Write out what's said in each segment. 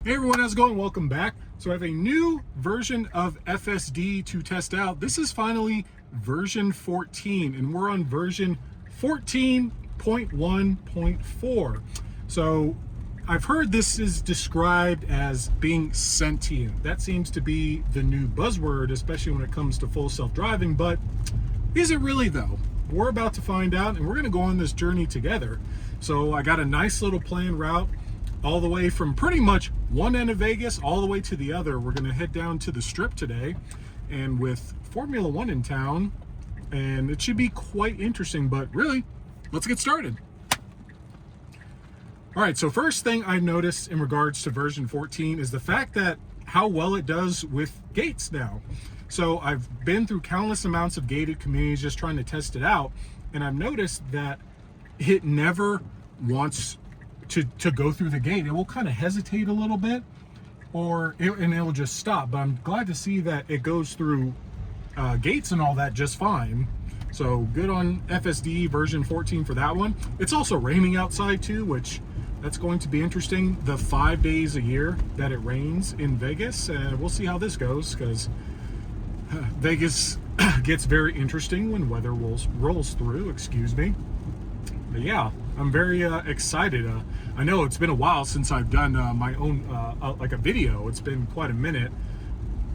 Hey everyone, how's it going? Welcome back. So I have a new version of FSD to test out. This is finally version 14, and we're on version 14.1.4. So I've heard this is described as being sentient. That seems to be the new buzzword, especially when it comes to full self-driving, but is it really though? We're about to find out, and we're gonna go on this journey together. So I got a nice little planned route all the way from pretty much one end of Vegas all the way to the other. We're gonna head down to the Strip today, and with Formula One in town, and it should be quite interesting, but really, let's get started. All right, so first thing I noticed in regards to version 14 is the fact that how well it does with gates now. So I've been through countless amounts of gated communities just trying to test it out, and I've noticed that it never wants to go through the gate. It will kind of hesitate a little bit, and it will just stop. But I'm glad to see that it goes through gates and all that just fine. So good on FSD version 14 for that one. It's also raining outside too, which that's going to be interesting. The 5 days a year that it rains in Vegas, and we'll see how this goes, because Vegas gets very interesting when weather rolls through, excuse me. But yeah, I'm very excited. I know it's been a while since I've done my own like a video. It's been quite a minute.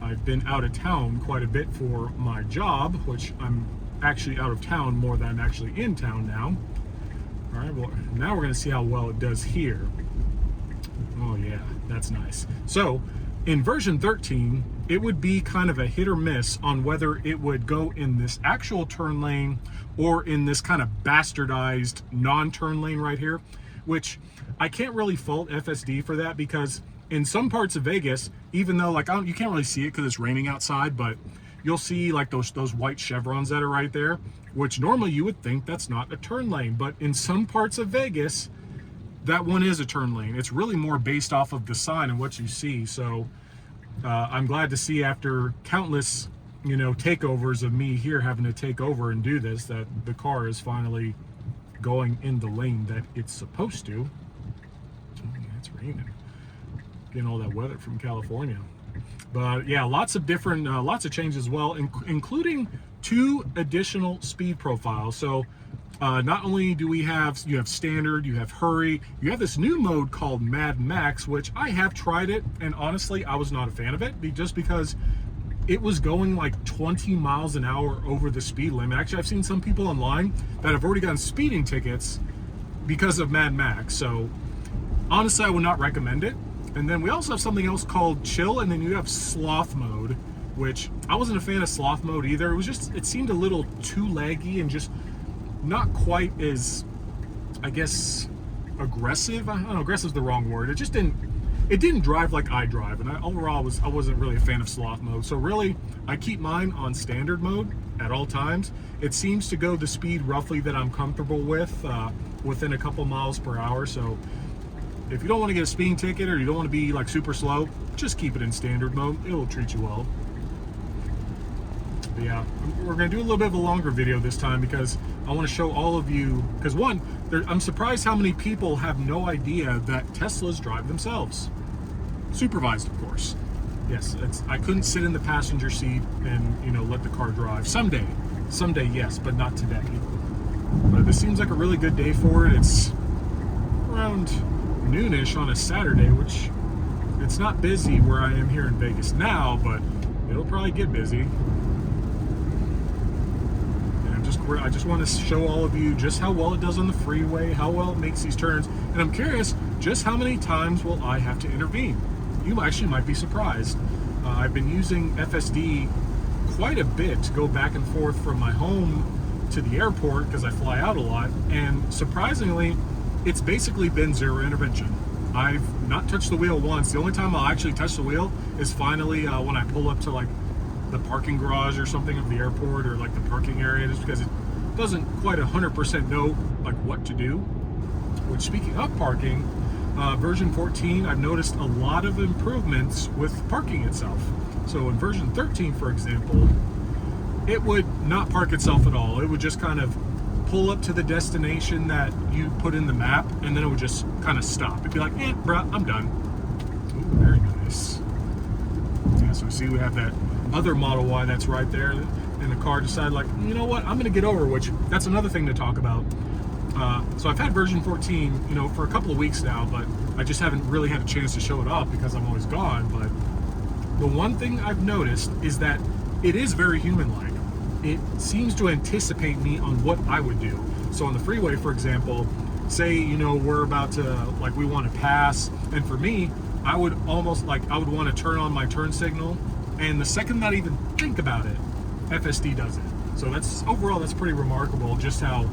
I've been out of town quite a bit for my job, which I'm actually out of town more than I'm actually in town now. All right, well, now we're gonna see how well it does here. Oh yeah, that's nice. So in version 13, it would be kind of a hit or miss on whether it would go in this actual turn lane or in this kind of bastardized non-turn lane right here, which I can't really fault FSD for that, because in some parts of Vegas, even though like you can't really see it because it's raining outside, but you'll see like those white chevrons that are right there, which normally you would think that's not a turn lane, but in some parts of Vegas, that one is a turn lane. It's really more based off of the sign and what you see. So I'm glad to see, after countless, takeovers of me here having to take over and do this, that the car is finally going in the lane that it's supposed to. Oh, yeah, it's raining. Getting all that weather from California. But yeah, lots of different, lots of changes as well, including 2 additional speed profiles. So not only do you have standard, you have hurry, you have this new mode called Mad Max, which I have tried it, and honestly, I was not a fan of it, just because it was going like 20 miles an hour over the speed limit. Actually, I've seen some people online that have already gotten speeding tickets because of Mad Max. So honestly, I would not recommend it. And then we also have something else called Chill, and then you have Sloth mode, which I wasn't a fan of Sloth mode either. It seemed a little too laggy and just not quite as, I guess, aggressive. I don't know, aggressive is the wrong word. It didn't drive like I drive, and overall I wasn't really a fan of Sloth mode. So really, I keep mine on standard mode at all times. It seems to go the speed roughly that I'm comfortable with, within a couple miles per hour. So if you don't want to get a speeding ticket, or you don't want to be like super slow, just keep it in standard mode. It will treat you well. But yeah, we're going to do a little bit of a longer video this time, because I want to show all of you, because one, I'm surprised how many people have no idea that Teslas drive themselves. Supervised, of course. Yes, I couldn't sit in the passenger seat and let the car drive. Someday, yes, but not today. But this seems like a really good day for it. It's around noonish on a Saturday, which it's not busy where I am here in Vegas now, but it'll probably get busy. I just want to show all of you just how well it does on the freeway, how well it makes these turns, and I'm curious just how many times will I have to intervene. You actually might be surprised. I've been using FSD quite a bit to go back and forth from my home to the airport, because I fly out a lot, and surprisingly, it's basically been zero intervention. I've not touched the wheel once. The only time I'll actually touch the wheel is finally when I pull up to like the parking garage or something of the airport, or like the parking area, just because it doesn't quite 100% know like what to do. Which, speaking of parking, version 14, I've noticed a lot of improvements with parking itself. So in version 13, for example, it would not park itself at all. It would just kind of pull up to the destination that you put in the map, and then it would just kind of stop. It'd be like, bruh, I'm done. Ooh, So see, we have that other Model Y that's right there, and the car decided, like, you know what, I'm going to get over, which that's another thing to talk about. So I've had version 14, you know, for a couple of weeks now, but I just haven't really had a chance to show it off because I'm always gone. But the one thing I've noticed is that it is very human-like. It seems to anticipate me on what I would do. So on the freeway, for example, say, you know, we're about to, like, we want to pass, and for me, I would almost, like, I would want to turn on my turn signal, and the second that I even think about it, FSD does it. So that's, overall, that's pretty remarkable, just how,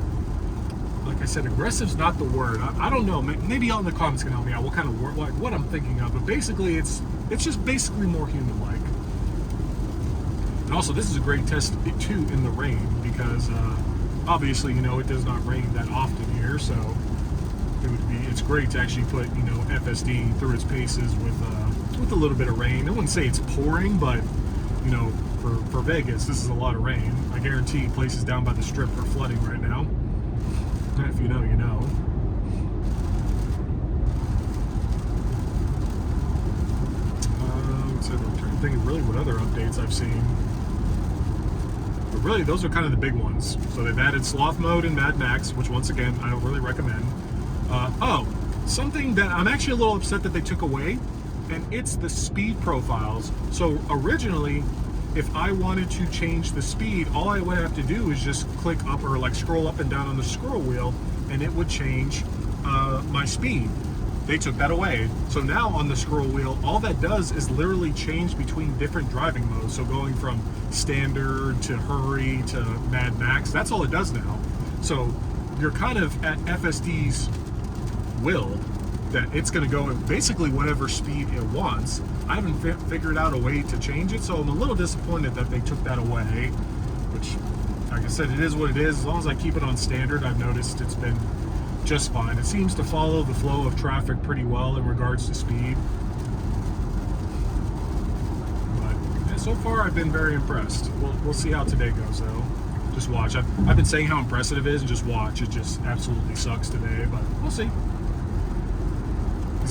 like I said, aggressive's not the word. I don't know, maybe y'all in the comments can help me out what kind of word, like, what I'm thinking of, but basically it's just basically more human-like. And also, this is a great test, too, in the rain, because obviously, you know, it does not rain that often here, so it's great to actually put, you know, FSD through its paces with a little bit of rain. I wouldn't say it's pouring, but, you know, for Vegas, this is a lot of rain. I guarantee places down by the Strip are flooding right now. If you know, you know. So I'm trying to think of really what other updates I've seen. But really, those are kind of the big ones. So they've added sloth mode in Mad Max, which once again, I don't really recommend. Something that I'm actually a little upset that they took away, and it's the speed profiles. So originally, if I wanted to change the speed, all I would have to do is just click up or like scroll up and down on the scroll wheel, and it would change my speed. They took that away. So now on the scroll wheel, all that does is literally change between different driving modes. So going from standard to hurry to Mad Max, that's all it does now. So you're kind of at FSD's will that it's going to go at basically whatever speed it wants. I haven't figured out a way to change it, so I'm a little disappointed that they took that away, which, like I said, it is what it is. As long as I keep it on standard, I've noticed it's been just fine. It seems to follow the flow of traffic pretty well in regards to speed. But yeah, so far, I've been very impressed. We'll see how today goes, though. Just watch. I've been saying how impressive it is, and just watch. It just absolutely sucks today, but we'll see.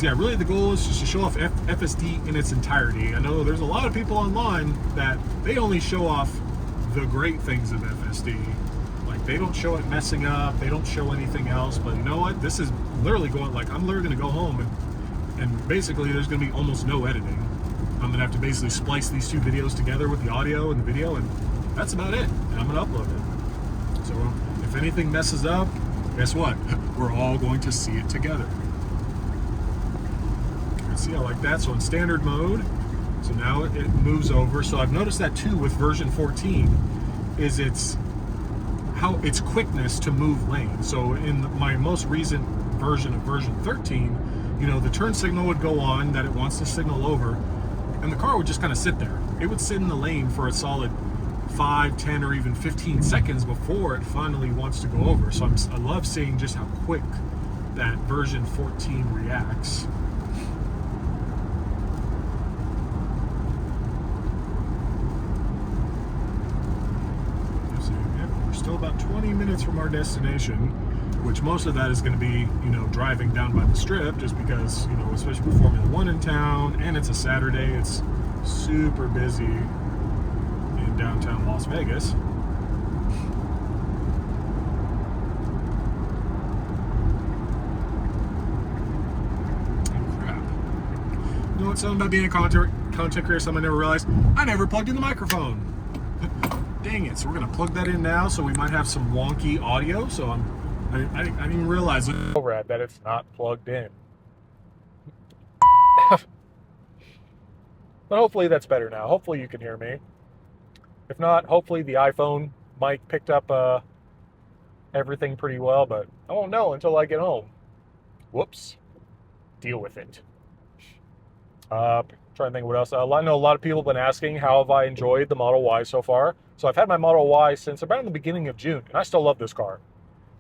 Yeah, really the goal is just to show off FSD in its entirety. I know there's a lot of people online that they only show off the great things of FSD. Like, they don't show it messing up, they don't show anything else, but you know what? This is literally going, like, I'm literally gonna go home and basically there's gonna be almost no editing. I'm gonna have to basically splice these two videos together with the audio and the video, and that's about it. And I'm gonna upload it. So if anything messes up, guess what? We're all going to see it together. See, I like that. So in standard mode, so now it moves over. So I've noticed that too with version 14, is its quickness to move lanes. So in my most recent version of version 13, you know, the turn signal would go on that it wants to signal over, and the car would just kind of sit there. It would sit in the lane for a solid 5, 10, or even 15 seconds before it finally wants to go over. So I love seeing just how quick that version 14 reacts. Still about 20 minutes from our destination, which most of that is going to be, you know, driving down by the Strip, just because, you know, especially with Formula One in town, and it's a Saturday, it's super busy in downtown Las Vegas. Oh, crap. You know what's something about being a content creator, something I never realized? I never plugged in the microphone. Dang it. So we're going to plug that in now, so we might have some wonky audio. So I didn't even realize that it's not plugged in. But hopefully that's better now. Hopefully you can hear me. If not, hopefully the iPhone mic picked up everything pretty well, but I won't know until I get home. Whoops. Deal with it. Trying to think what else. I know a lot of people have been asking how have I enjoyed the Model Y so far. So I've had my Model Y since about the beginning of June, and I still love this car.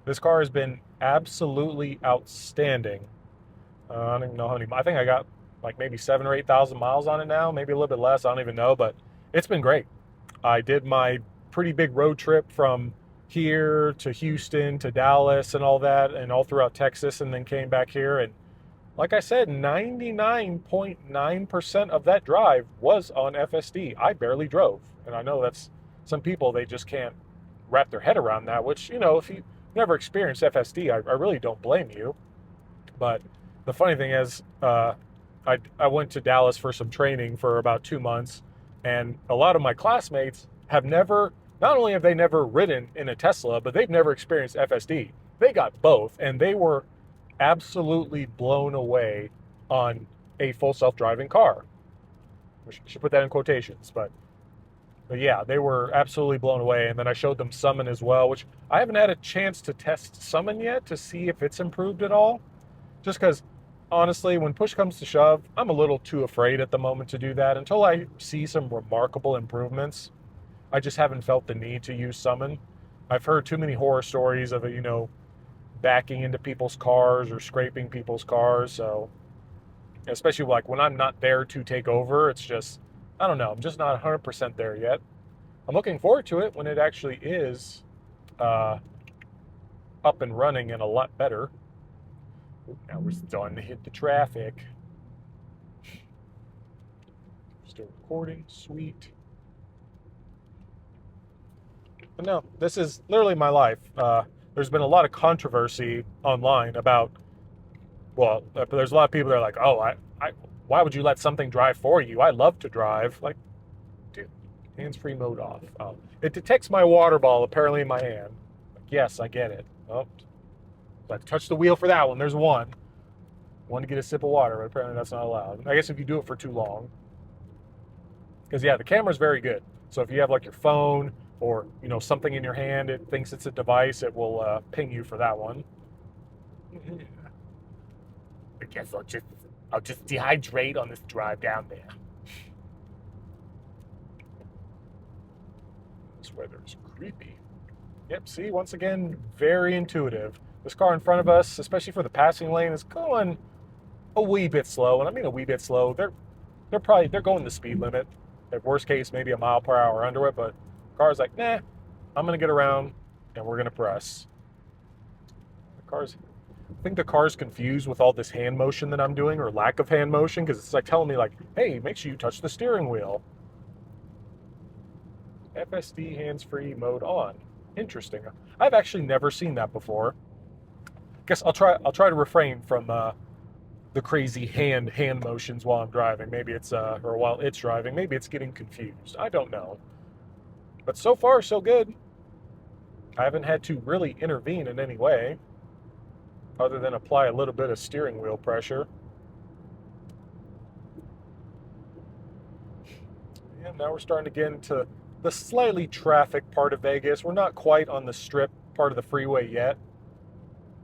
This car has been absolutely outstanding. I don't even know how many. I think I got like maybe 7,000 or 8,000 miles on it now, maybe a little bit less. I don't even know, but it's been great. I did my pretty big road trip from here to Houston to Dallas and all that, and all throughout Texas, and then came back here, and like I said, 99.9% of that drive was on FSD. I barely drove. And I know that's some people, they just can't wrap their head around that, which, if you never experienced FSD, I really don't blame you. But the funny thing is, I went to Dallas for some training for about 2 months, and a lot of my classmates have never, not only have they never ridden in a Tesla, but they've never experienced FSD. They got both, and they were absolutely blown away on a full self-driving car. We should put that in quotations, but yeah, they were absolutely blown away. And then I showed them Summon as well, which I haven't had a chance to test Summon yet to see if it's improved at all. Just because, honestly, when push comes to shove, I'm a little too afraid at the moment to do that. Until I see some remarkable improvements, I just haven't felt the need to use Summon. I've heard too many horror stories of it, backing into people's cars or scraping people's cars. So, especially like when I'm not there to take over, it's just, I don't know, I'm just not 100% there yet. I'm looking forward to it when it actually is up and running and a lot better. Now we're starting to hit the traffic. Still recording, sweet. But no, this is literally my life. There's been a lot of controversy online about, well, there's a lot of people that are like, oh, why would you let something drive for you? I love to drive. Like, dude, hands-free mode off. Oh, it detects my water ball apparently in my hand. Like, yes, I get it. Oh, but touch the wheel for that one. There's one to get a sip of water, but apparently that's not allowed. I guess if you do it for too long. Because yeah, the camera's very good. So if you have like your phone or something in your hand, it thinks it's a device, it will ping you for that one. I guess I'll just dehydrate on this drive down there. This weather's creepy. Yep, see, once again, very intuitive. This car in front of us, especially for the passing lane, is going a wee bit slow. And I mean a wee bit slow. They're going the speed limit. At worst case, maybe a mile per hour under it, but the car's like, nah, I'm gonna get around and we're gonna press. I think the car's confused with all this hand motion that I'm doing, or lack of hand motion, because it's like telling me like, hey, make sure you touch the steering wheel. FSD hands-free mode on. Interesting. I've actually never seen that before. Guess I'll try to refrain from the crazy hand motions while I'm driving. Maybe it's or while it's driving. Maybe it's getting confused. I don't know. But so far, so good. I haven't had to really intervene in any way, other than apply a little bit of steering wheel pressure. And now we're starting to get into the slightly traffic part of Vegas. We're not quite on the strip part of the freeway yet.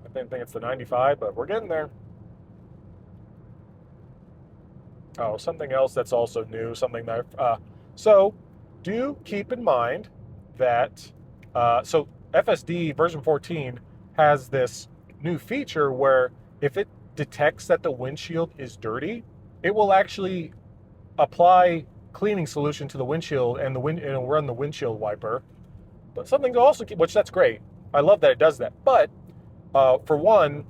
I think it's the 95, but we're getting there. Oh, something else that's also new, something that, so do keep in mind that, so FSD version 14 has this new feature where if it detects that the windshield is dirty, it will actually apply cleaning solution to the windshield and it'll run the windshield wiper. But something to also keep, which that's great. I love that it does that. But for one,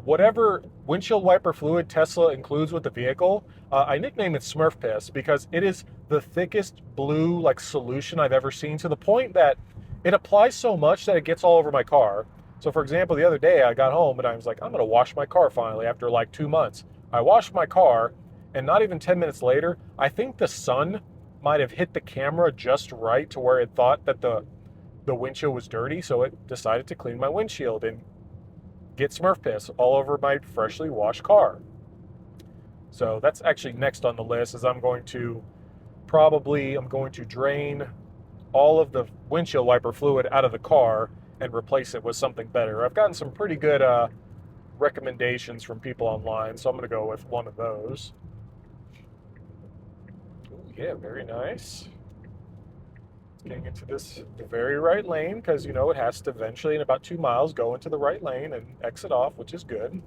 whatever windshield wiper fluid Tesla includes with the vehicle, I nickname it Smurf Piss because it is the thickest blue like solution I've ever seen, to the point that it applies so much that it gets all over my car. So for example, the other day I got home and I was like, I'm gonna wash my car finally after like 2 months. I washed my car, and not even 10 minutes later, I think the sun might have hit the camera just right to where it thought that the windshield was dirty, so it decided to clean my windshield and get Smurf piss all over my freshly washed car. So that's actually next on the list, is I'm going to drain all of the windshield wiper fluid out of the car and replace it with something better. I've gotten some pretty good recommendations from people online, so I'm going to go with one of those. Ooh, yeah, very nice. Getting into this very right lane, because it has to eventually in about 2 miles go into the right lane and exit off, which is good.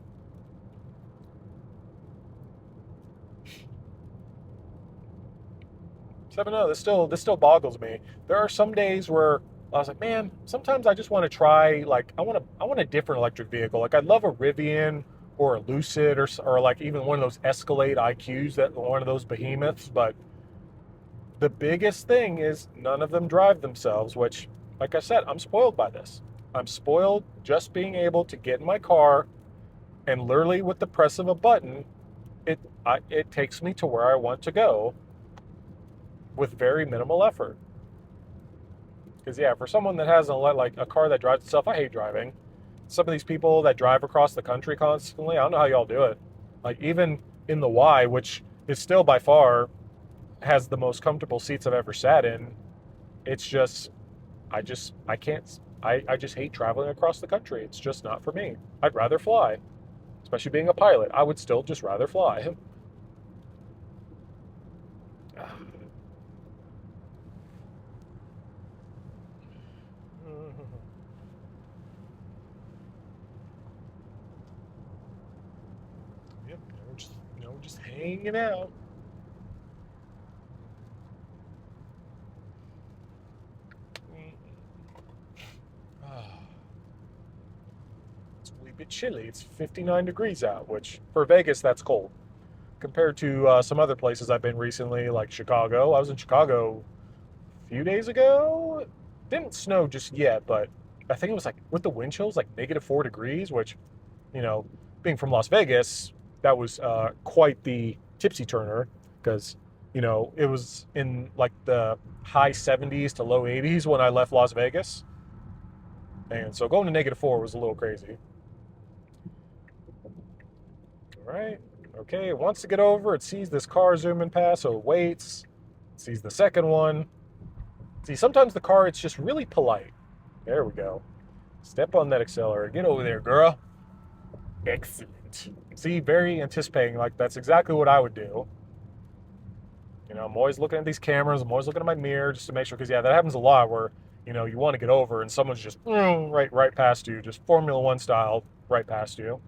So I don't know, this still boggles me. There are some days where I was like, man, sometimes I just want to try, like, I want a different electric vehicle. Like, I'd love a Rivian or a Lucid, or like even one of those Escalade IQs, that one of those behemoths. But the biggest thing is none of them drive themselves, which, like I said, I'm spoiled by this. I'm spoiled just being able to get in my car and literally with the press of a button, it takes me to where I want to go with very minimal effort. Because yeah, for someone that has like a car that drives itself, I hate driving. Some of these people that drive across the country constantly, I don't know how y'all do it. Like even in the Y, which is still by far has the most comfortable seats I've ever sat in. It's just, I can't, I just hate traveling across the country. It's just not for me. I'd rather fly, especially being a pilot. I would still just rather fly. Yep, just hanging out. It's a wee bit chilly. It's 59 degrees out, which for Vegas, that's cold. Compared to some other places I've been recently, like Chicago. I was in Chicago a few days ago. Didn't snow just yet, but I think it was like with the wind chills, like -4 degrees, which, you know, being from Las Vegas, that was quite the tipsy turner because, it was in like the high 70s to low 80s when I left Las Vegas. And so going to -4 was a little crazy. All right. Okay, it wants to get over. It sees this car zooming past, so it waits. It sees the second one. See, sometimes the car, it's just really polite. There we go. Step on that accelerator. Get over there, girl. Excellent. See, very anticipating. Like, that's exactly what I would do. I'm always looking at these cameras. I'm always looking at my mirror just to make sure. Because, yeah, that happens a lot where, you want to get over and someone's just right past you. Just Formula One style, right past you.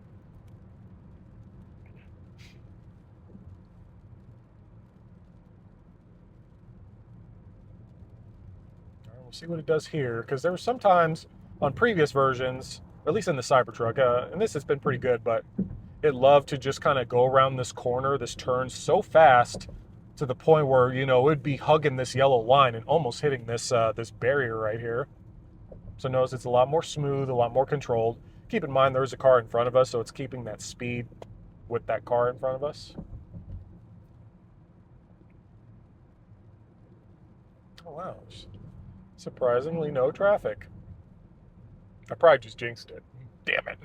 We'll see what it does here, because there were sometimes on previous versions, at least in the Cybertruck, and this has been pretty good, but it loved to just kind of go around this corner, this turn so fast to the point where, it would be hugging this yellow line and almost hitting this barrier right here. So notice it's a lot more smooth, a lot more controlled. Keep in mind there is a car in front of us, so it's keeping that speed with that car in front of us. Oh, wow. Surprisingly, no traffic. I probably just jinxed it. Damn it.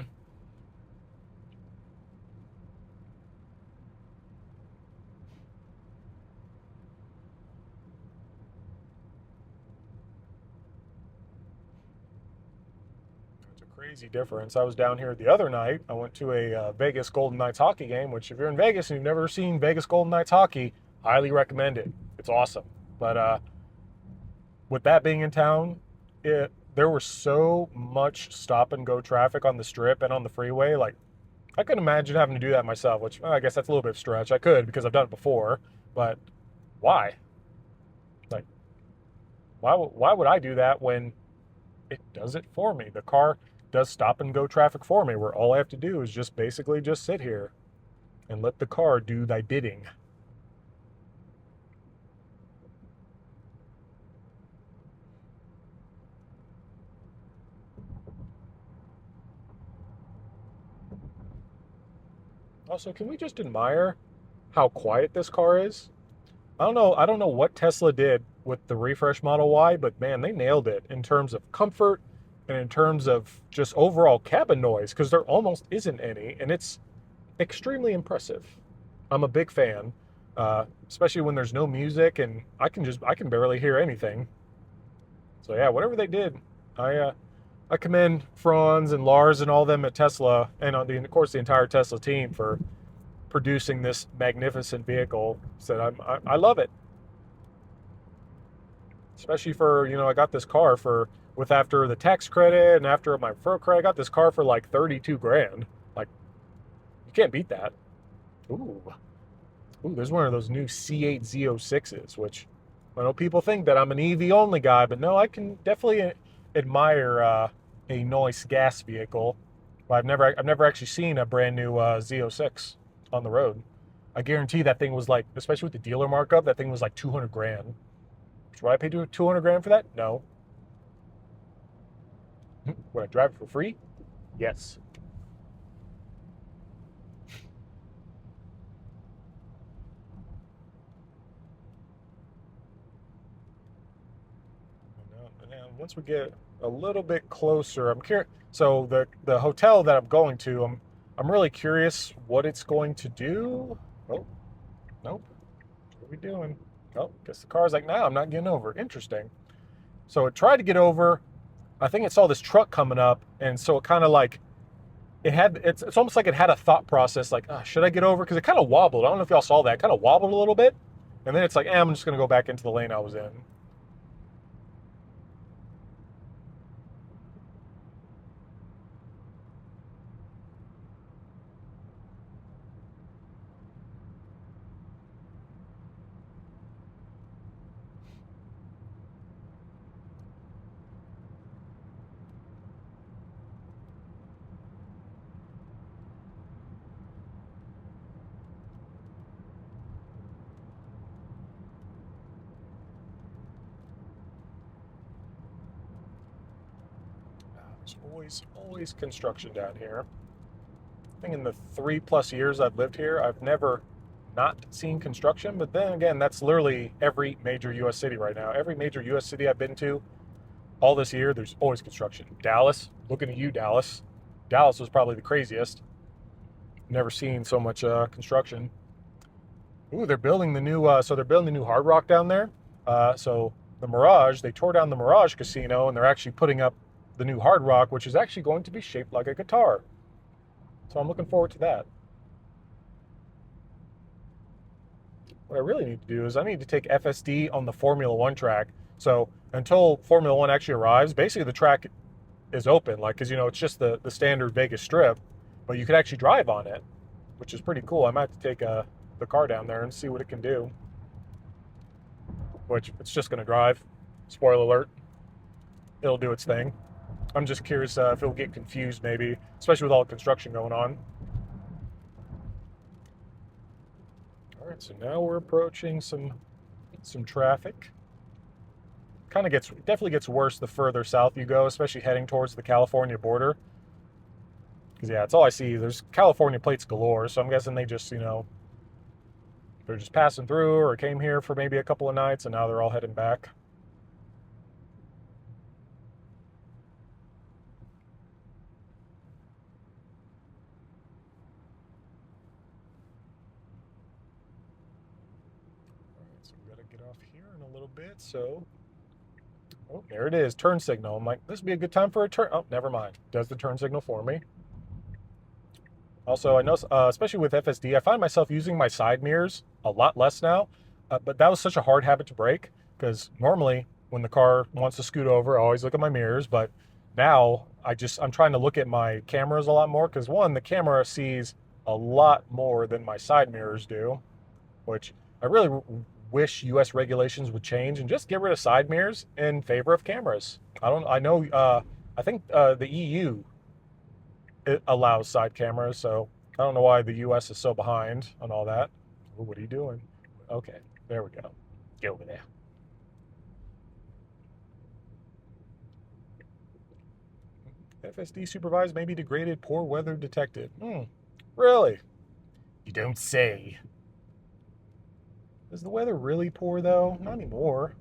It's a crazy difference. I was down here the other night. I went to a Vegas Golden Knights hockey game, which if you're in Vegas and you've never seen Vegas Golden Knights hockey, highly recommend it. It's awesome. But with that being in town, there was so much stop and go traffic on the strip and on the freeway. Like, I couldn't imagine having to do that myself, which I guess that's a little bit of a stretch. I could because I've done it before, but why? Like, why would I do that when it does it for me? The car does stop and go traffic for me, where all I have to do is just basically just sit here and let the car do thy bidding. Also, can we just admire how quiet this car is? I don't know what Tesla did with the refresh Model Y, but man, they nailed it in terms of comfort and in terms of just overall cabin noise, because there almost isn't any, and it's extremely impressive. I'm a big fan, especially when there's no music and I can barely hear anything. So yeah, whatever they did, I commend Franz and Lars and all them at Tesla, and of course the entire Tesla team for producing this magnificent vehicle. So I love it, especially for I got this car for with after the tax credit and after my fur credit, I got this car for like 32 grand. Like, you can't beat that. Ooh, there's one of those new C8 Z06s, which I know people think that I'm an EV only guy, but no, I can definitely admire a nice gas vehicle. Well, I've never actually seen a brand new Z06 on the road. I guarantee that thing was like, especially with the dealer markup, that thing was like 200 grand. Would I pay 200 grand for that? No. Would I drive it for free? Yes. And once we get a little bit closer, I'm curious. So the hotel that I'm going to, I'm really curious what it's going to do. Oh, nope. What are we doing? Oh, guess the car's like, no, I'm not getting over. Interesting. So it tried to get over. I think it saw this truck coming up, and so it kind of like it's almost like it had a thought process like, should I get over? Because it kind of wobbled. I don't know if y'all saw that. It kind of wobbled a little bit, and then it's like, I'm just gonna go back into the lane I was in. There's always construction down here. I think in the 3+ years I've lived here, I've never not seen construction. But then again, that's literally every major U.S. city right now. Every major U.S. city I've been to all this year, there's always construction. Dallas, looking at you, Dallas. Dallas was probably the craziest. Never seen so much construction. Ooh, they're building the new. So they're building the new Hard Rock down there. So the Mirage, they tore down the Mirage Casino, and they're actually putting up the new Hard Rock, which is actually going to be shaped like a guitar. So I'm looking forward to that. What I really need to do is I need to take FSD on the Formula One track. So until Formula One actually arrives, basically the track is open, like because it's just the standard Vegas Strip, but you could actually drive on it, which is pretty cool. I might have to take the car down there and see what it can do. Which it's just going to drive. Spoiler alert, it'll do its thing. I'm just curious if it'll get confused, maybe, especially with all the construction going on. All right, so now we're approaching some traffic. Kind of definitely gets worse the further south you go, especially heading towards the California border. Because yeah, it's all I see. There's California plates galore, so I'm guessing they just they're just passing through or came here for maybe a couple of nights, and now they're all heading back. All right, so we got to get off here in a little bit. So, oh, there it is, turn signal. I'm like, this would be a good time for a turn. Oh, never mind. Does the turn signal for me. Also, I know, especially with FSD, I find myself using my side mirrors a lot less now. But that was such a hard habit to break because normally when the car wants to scoot over, I always look at my mirrors. But now I'm trying to look at my cameras a lot more because one, the camera sees a lot more than my side mirrors do, which I really wish U.S. regulations would change and just get rid of side mirrors in favor of cameras. I know, I think the EU it allows side cameras. So I don't know why the U.S. is so behind on all that. Ooh, what are you doing? Okay, there we go. Get over there. FSD supervised may be degraded. Poor weather detected. Really? You don't say. Is the weather really poor though? Not anymore.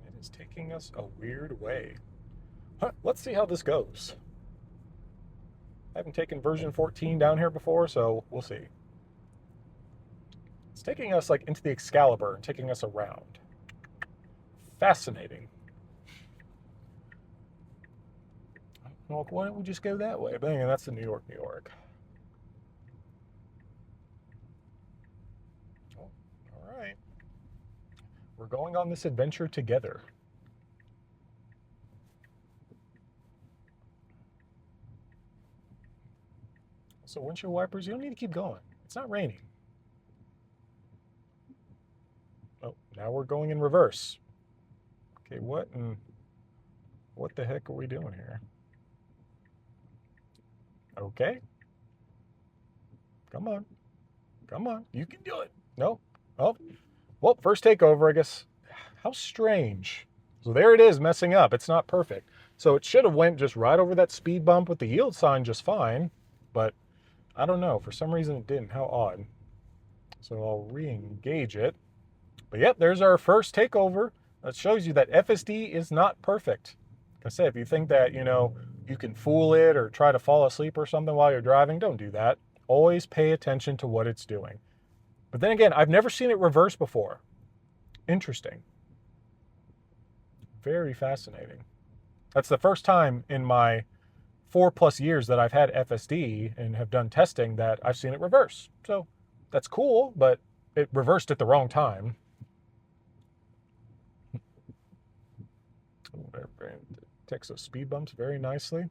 And it is taking us a weird way. Huh, let's see how this goes. I haven't taken version 14 down here before, so we'll see. It's taking us like into the Excalibur and taking us around. Fascinating. Well, why don't we just go that way? But anyway, that's the New York, New York. Oh, all right. We're going on this adventure together. So windshield wipers, you don't need to keep going. It's not raining. Oh, now we're going in reverse. Okay, what the heck are we doing here? Okay. Come on. Come on. You can do it. Nope. Oh. Well, first takeover, I guess. How strange. So there it is, messing up. It's not perfect. So it should have went just right over that speed bump with the yield sign just fine. But I don't know. For some reason it didn't. How odd. So I'll re-engage it. But yep, there's our first takeover. That shows you that FSD is not perfect. Like I said, if you think that, you can fool it or try to fall asleep or something while you're driving, don't do that. Always pay attention to what it's doing. But then again, I've never seen it reverse before. Interesting. Very fascinating. That's the first time in my 4+ years that I've had FSD and have done testing that I've seen it reverse. So that's cool, but it reversed at the wrong time. It takes those speed bumps very nicely.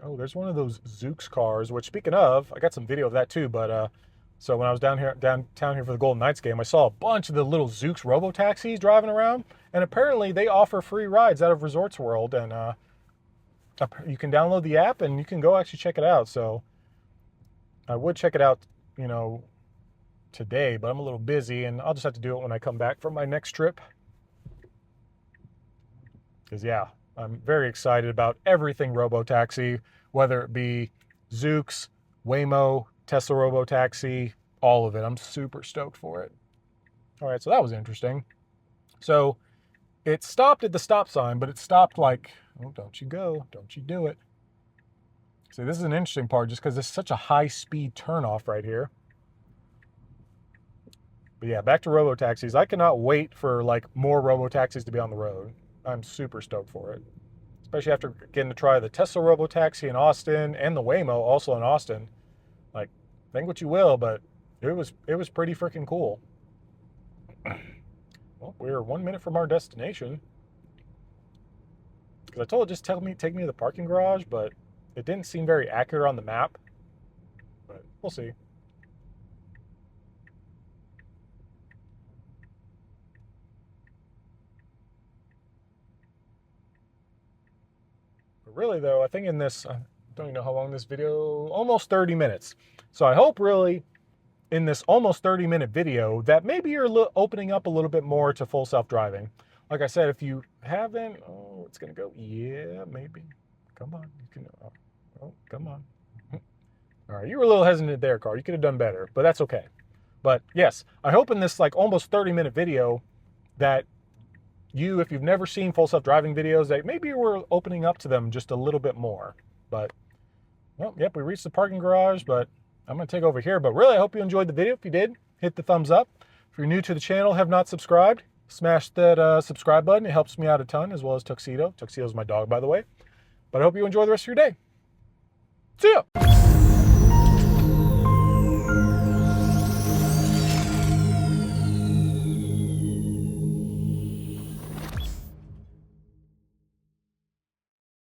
Oh, there's one of those Zooks cars, which speaking of, I got some video of that too, but so when I was downtown here for the Golden Knights game, I saw a bunch of the little Zooks robo-taxis driving around, and apparently they offer free rides out of Resorts World, and you can download the app and you can go actually check it out. So I would check it out, today, but I'm a little busy, and I'll just have to do it when I come back from my next trip. Because yeah, I'm very excited about everything robo-taxi, whether it be Zooks, Waymo, Tesla robo-taxi, all of it. I'm super stoked for it. All right, so that was interesting. So it stopped at the stop sign, but it stopped like, oh, don't you go, don't you do it. See, this is an interesting part just because it's such a high-speed turnoff right here. But yeah, back to robo-taxis. I cannot wait for more robo-taxis to be on the road. I'm super stoked for it. Especially after getting to try the Tesla robo-taxi in Austin and the Waymo also in Austin. Think what you will, but it was pretty freaking cool. Well, we're 1 minute from our destination. Because I told it just take me to the parking garage, but it didn't seem very accurate on the map. But we'll see. But really though, I think in this, I don't even know how long this video, almost 30 minutes. So I hope really in this almost 30-minute video that maybe you're opening up a little bit more to full self-driving. Like I said, if you haven't, oh, it's gonna go, yeah, maybe. Come on, you can, oh, come on. All right, you were a little hesitant there, Carl. You could have done better, but that's okay. But yes, I hope in this almost 30-minute video that you, if you've never seen full self-driving videos, that maybe we're opening up to them just a little bit more. But, well, yep, we reached the parking garage, but I'm going to take over here. But really, I hope you enjoyed the video. If you did, hit the thumbs up. If you're new to the channel, have not subscribed, smash that subscribe button. It helps me out a ton, as well as Tuxedo. Tuxedo's my dog, by the way. But I hope you enjoy the rest of your day. See ya!